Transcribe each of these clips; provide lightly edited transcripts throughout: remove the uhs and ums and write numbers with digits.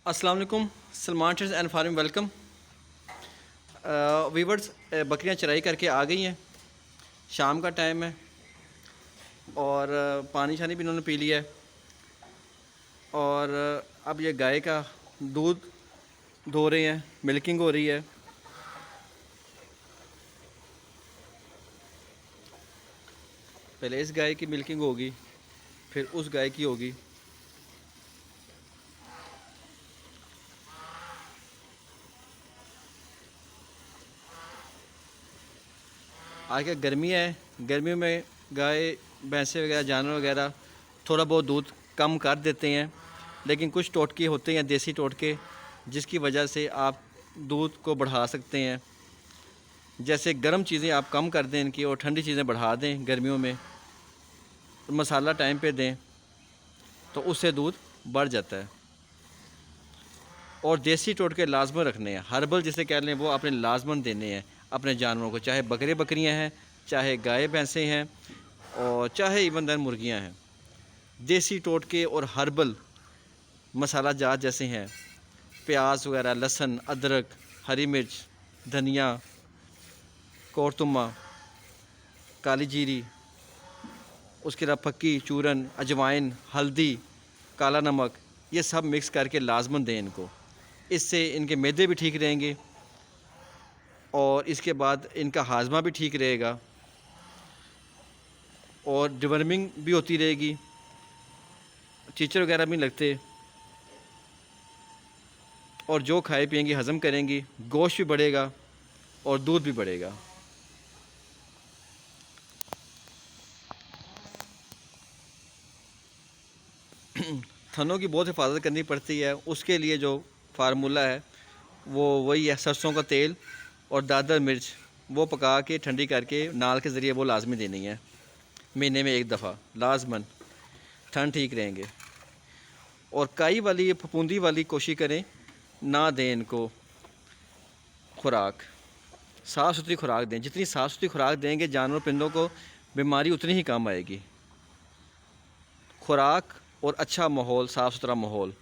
अस्सलाम वालेकुम। Salman trades and farming welcome. Viewers, बकरियां चराई करके आ गई हैं। शाम का टाइम है और पानी शानी भी इन्होंने पी लिया है और अब ये गाय का दूध धो रहे हैं, मिल्किंग हो रही है। पहले इस गाय की मिल्किंग होगी, फिर उस गाय की होगी। आज क्या गर्मी है, गर्मियों में गाय भैंसे वगैरह जानवर वगैरह थोड़ा बहुत दूध कम कर देते हैं, लेकिन कुछ टोटके होते हैं, देसी टोटके, जिसकी वजह से आप दूध को बढ़ा सकते हैं। जैसे गर्म चीज़ें आप कम कर दें इनकी और ठंडी चीज़ें बढ़ा दें गर्मियों में, मसाला टाइम पे दें तो उससे दूध बढ़ जाता है। और देसी टोटके लाजमन रखने हैं, हर्बल जिसे कह लें वो अपने लाजमन देने हैं अपने जानवरों को, चाहे बकरे बकरियां हैं, चाहे गाय भैंसे हैं और चाहे इवन दन मुर्गियां हैं। देसी टोटके और हर्बल मसाला जात जैसे हैं, प्याज वगैरह, लहसुन, अदरक, हरी मिर्च, धनिया, कौरतुमा, काली जीरी, उसके अलावा फक्की, चूरन, अजवाइन, हल्दी, काला नमक, ये सब मिक्स करके लाजमन दें इनको। इससे इनके मैदे भी ठीक रहेंगे और इसके बाद इनका हाजमा भी ठीक रहेगा और डिवर्मिंग भी होती रहेगी, चीचड़ वगैरह भी नहीं लगते और जो खाए पिएंगी हज़म करेंगी, गोश्त भी बढ़ेगा और दूध भी बढ़ेगा। थनों की बहुत हिफाजत करनी पड़ती है, उसके लिए जो फार्मूला है वो वही है, सरसों का तेल और दादर मिर्च वो पका के ठंडी करके नाल के ज़रिए वो लाजमी देनी है, महीने में एक दफ़ा लाजमन। थन ठीक रहेंगे। और काई वाली फफूंदी वाली कोशिश करें ना दें इनको खुराक, साफ़ सुथरी खुराक दें। जितनी साफ़ सुथरी खुराक देंगे जानवर परिंदों को, बीमारी उतनी ही कम आएगी। खुराक और अच्छा माहौल, साफ़ सुथरा माहौल,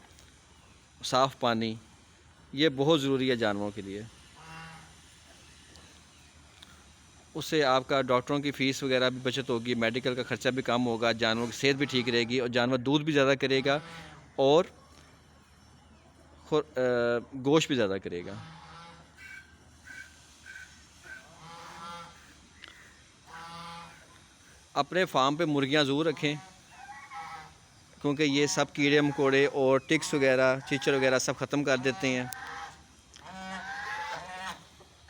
साफ़ पानी, ये बहुत ज़रूरी है जानवरों के लिए। उससे आपका डॉक्टरों की फ़ीस वगैरह भी बचत होगी, मेडिकल का ख़र्चा भी कम होगा, जानवरों की सेहत भी ठीक रहेगी और जानवर दूध भी ज़्यादा करेगा और गोश्त भी ज़्यादा करेगा। अपने फार्म पे मुर्गियां ज़रूर रखें, क्योंकि ये सब कीड़े मकोड़े और टिक्स वगैरह, चीचड़ वगैरह सब ख़त्म कर देते हैं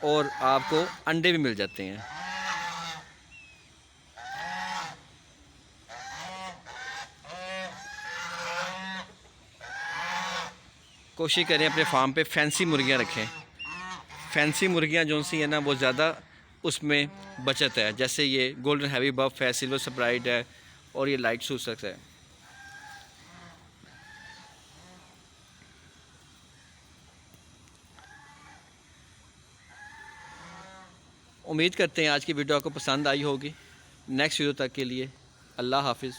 और आपको अंडे भी मिल जाते हैं। कोशिश करें अपने फार्म पे फैंसी मुर्गियां रखें। फैंसी मुर्गियां जो सी है ना, वो ज़्यादा उसमें बचत है। जैसे ये गोल्डन हैवी बफ है, सिल्वर स्प्राइट है और ये लाइट सूसक्स है। उम्मीद करते हैं आज की वीडियो आपको पसंद आई होगी। नेक्स्ट वीडियो तक के लिए अल्लाह हाफिज़।